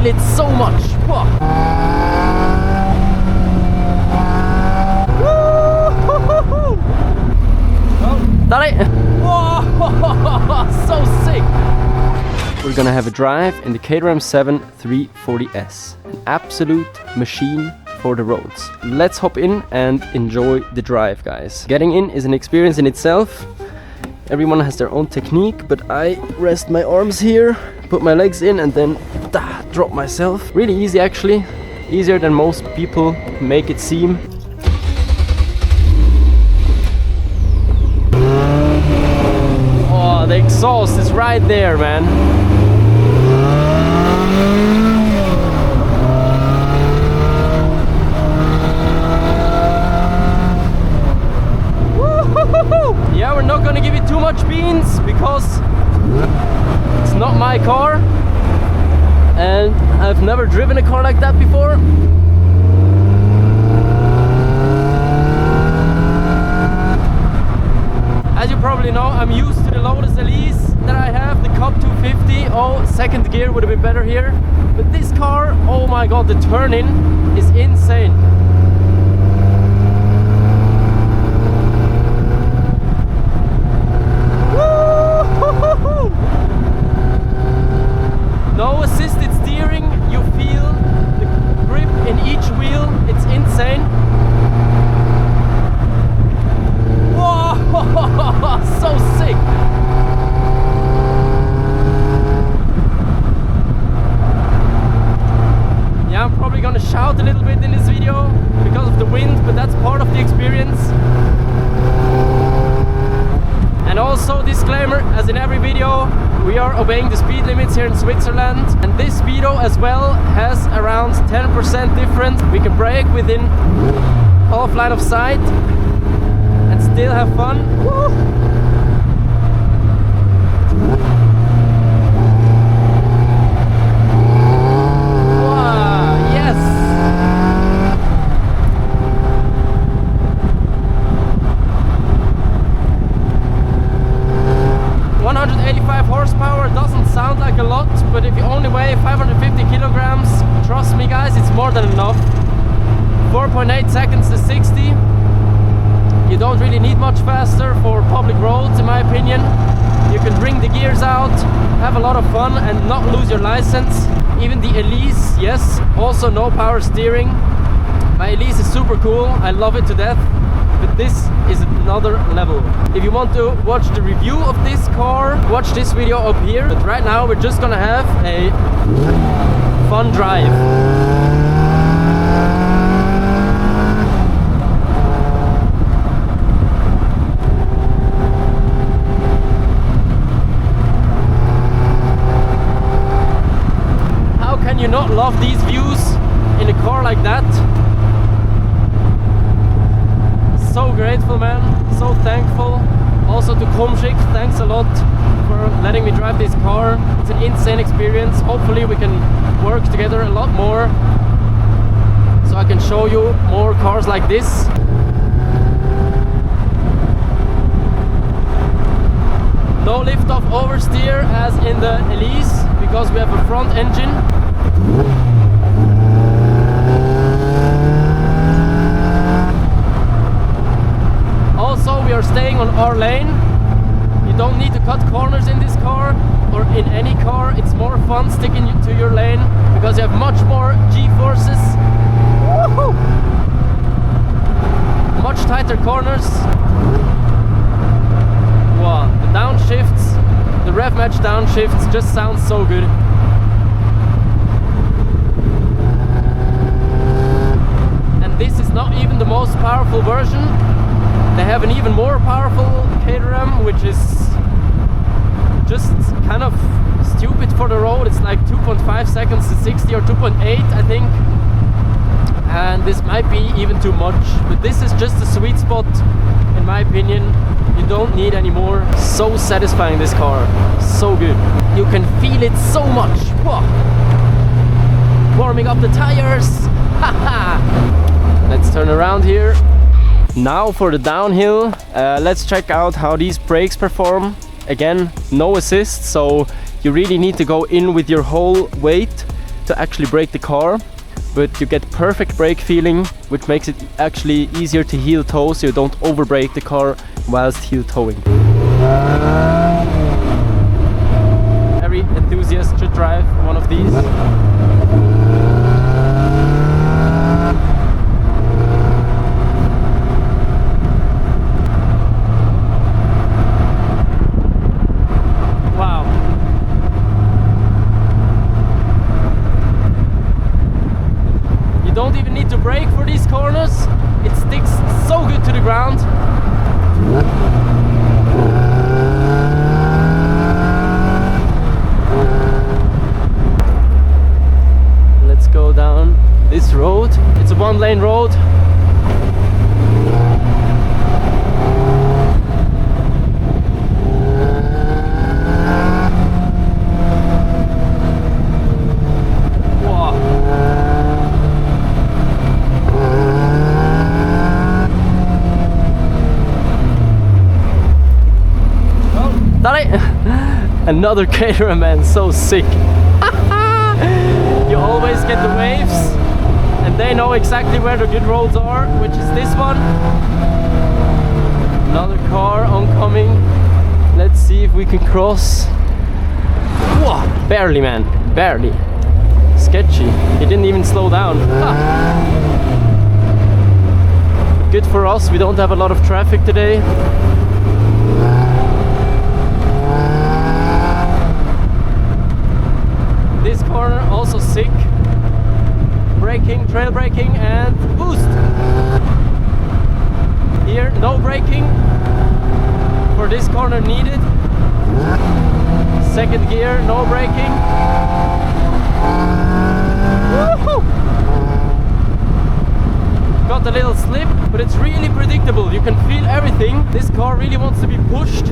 feel it so much. Whoa. Whoa, so sick! We're gonna have a drive in the Caterham 340S, an absolute machine for the roads. Let's hop in and enjoy the drive, guys. Getting in is an experience in itself. Everyone has their own technique, but I rest my arms here, put my legs in, and then drop myself. Really easy, actually. Easier than most people make it seem. Oh, the exhaust is right there, man. Yeah, we're not gonna give it too much beans because it's not my car and I've never driven a car like that before. As you probably know, I'm used to the Lotus Elise that I have, the Cup 250. Oh, second gear would have been better here. But this car, oh my god, the turn-in is insane. No assisted steering, you feel the grip in each wheel, it's insane. Whoa, so sick! Yeah, I'm probably gonna shout a little bit in this video because of the wind, but that's part of the experience. And also, disclaimer, as in every video, we are obeying the speed limits here in Switzerland, and this speedo as well has around 10% difference. We can brake within half line of sight and still have fun. Woo! Wow, yes! Horsepower doesn't sound like a lot, but if you only weigh 550 kilograms, trust me guys, it's more than enough. 4.8 seconds to 60. You don't really need much faster for public roads, in my opinion. You can bring the gears out, have a lot of fun and not lose your license. Even the Elise, yes, also no power steering. My Elise is super cool, I love it to death. But this is another level. If you want to watch the review of this car, watch this video up here. But right now we're just gonna have a fun drive. How can you not love these views in a car like that? So grateful, man, so thankful. Also to Kumschick, thanks a lot for letting me drive this car. It's an insane experience. Hopefully we can work together a lot more so I can show you more cars like this. No lift off oversteer as in the Elise because we have a front engine. Also, we are staying on our lane. You don't need to cut corners in this car or in any car. It's more fun sticking to your lane because you have much more G-forces. Woohoo! Much tighter corners. Wow, the downshifts, the rev match downshifts just sound so good. And this is not even the most powerful version. They have an even more powerful Caterham, which is just kind of stupid for the road. It's like 2.5 seconds to 60 or 2.8, I think. And this might be even too much, but this is just a sweet spot, in my opinion. You don't need any more. So satisfying, this car. So good. You can feel it so much. Whoa. Warming up the tires. Let's turn around here. Now for the downhill, let's check out how these brakes perform. Again, no assist, so you really need to go in with your whole weight to actually brake the car, but you get perfect brake feeling, which makes it actually easier to heel toe, so you don't over brake the car whilst heel towing. Every enthusiast should drive one of these. Don't even need to brake for these corners. It sticks so good to the ground. Let's go down this road. It's a one-lane road. Another Caterham, man, so sick. You always get the waves, and they know exactly where the good roads are, which is this one. Another car oncoming. Let's see if we can cross. Whoa, barely, man, barely. Sketchy. He didn't even slow down. Good for us, we don't have a lot of traffic today. This corner also sick. Braking, trail braking, and boost. Here, no braking. For this corner needed. Second gear, no braking. Woohoo! Got a little slip, but it's really predictable. You can feel everything. This car really wants to be pushed.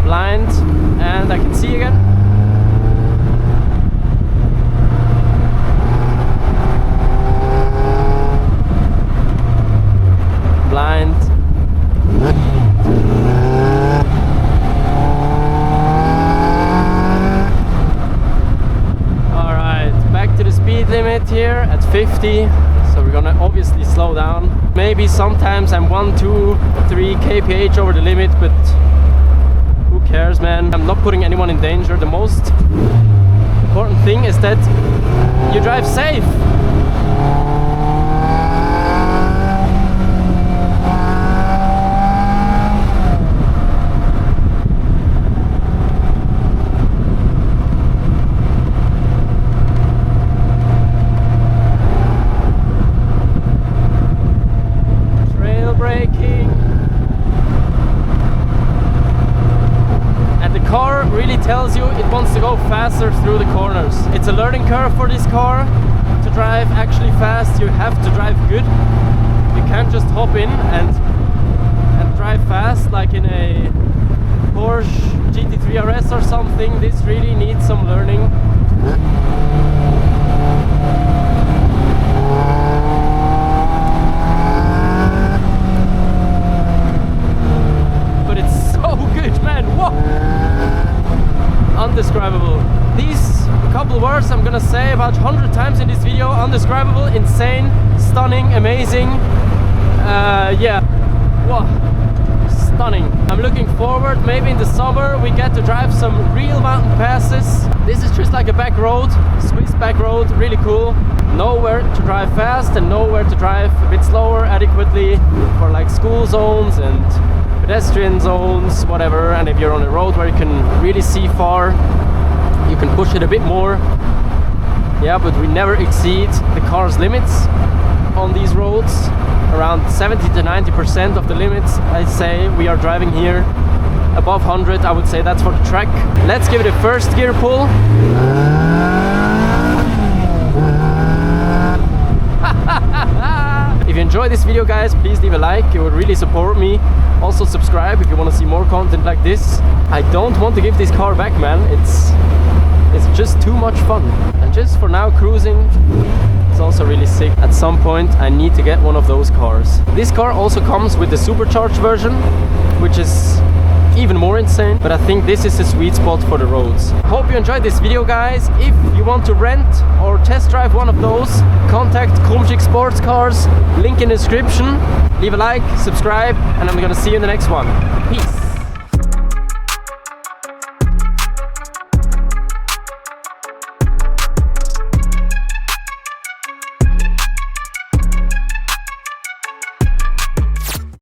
Blind, and I can see again. Blind. Alright, back to the speed limit here at 50. So we're gonna obviously slow down. Maybe sometimes I'm 1, 2, 3 kph over the limit, but who cares, man? I'm not putting anyone in danger. The most important thing is that you drive safe. Trail braking. Car really tells you it wants to go faster through the corners. It's a learning curve for this car. To drive actually fast, you have to drive good. You can't just hop in and drive fast like in a Porsche GT3 RS or something. This really needs some learning. But it's so good, man. Whoa! Undescribable. These couple words I'm gonna say about 100 times in this video. Undescribable, insane, stunning, amazing. Yeah, wow, stunning. I'm looking forward, maybe in the summer we get to drive some real mountain passes. This is just like a back road, Swiss back road, really cool. Nowhere to drive fast and nowhere to drive a bit slower adequately for like school zones and pedestrian zones, whatever. And if you're on a road where you can really see far, you can push it a bit more. Yeah, but we never exceed the car's limits on these roads. Around 70 to 90% of the limits, I say, we are driving here. Above 100, I would say that's for the track. Let's give it a first gear pull. If you enjoyed this video, guys, please leave a like. It would really support me. Also subscribe if you want to see more content like this. I don't want to give this car back, man. It's just too much fun. And just for now, cruising, it's also really sick. At some point I need to get one of those cars. This car also comes with the supercharged version, which is even more insane, but I think this is the sweet spot for the roads. Hope you enjoyed this video, guys. If you want to rent or test drive one of those, contact Kumschick Sportscars, link in the description. Leave a like, subscribe, and I'm gonna see you in the next one. Peace.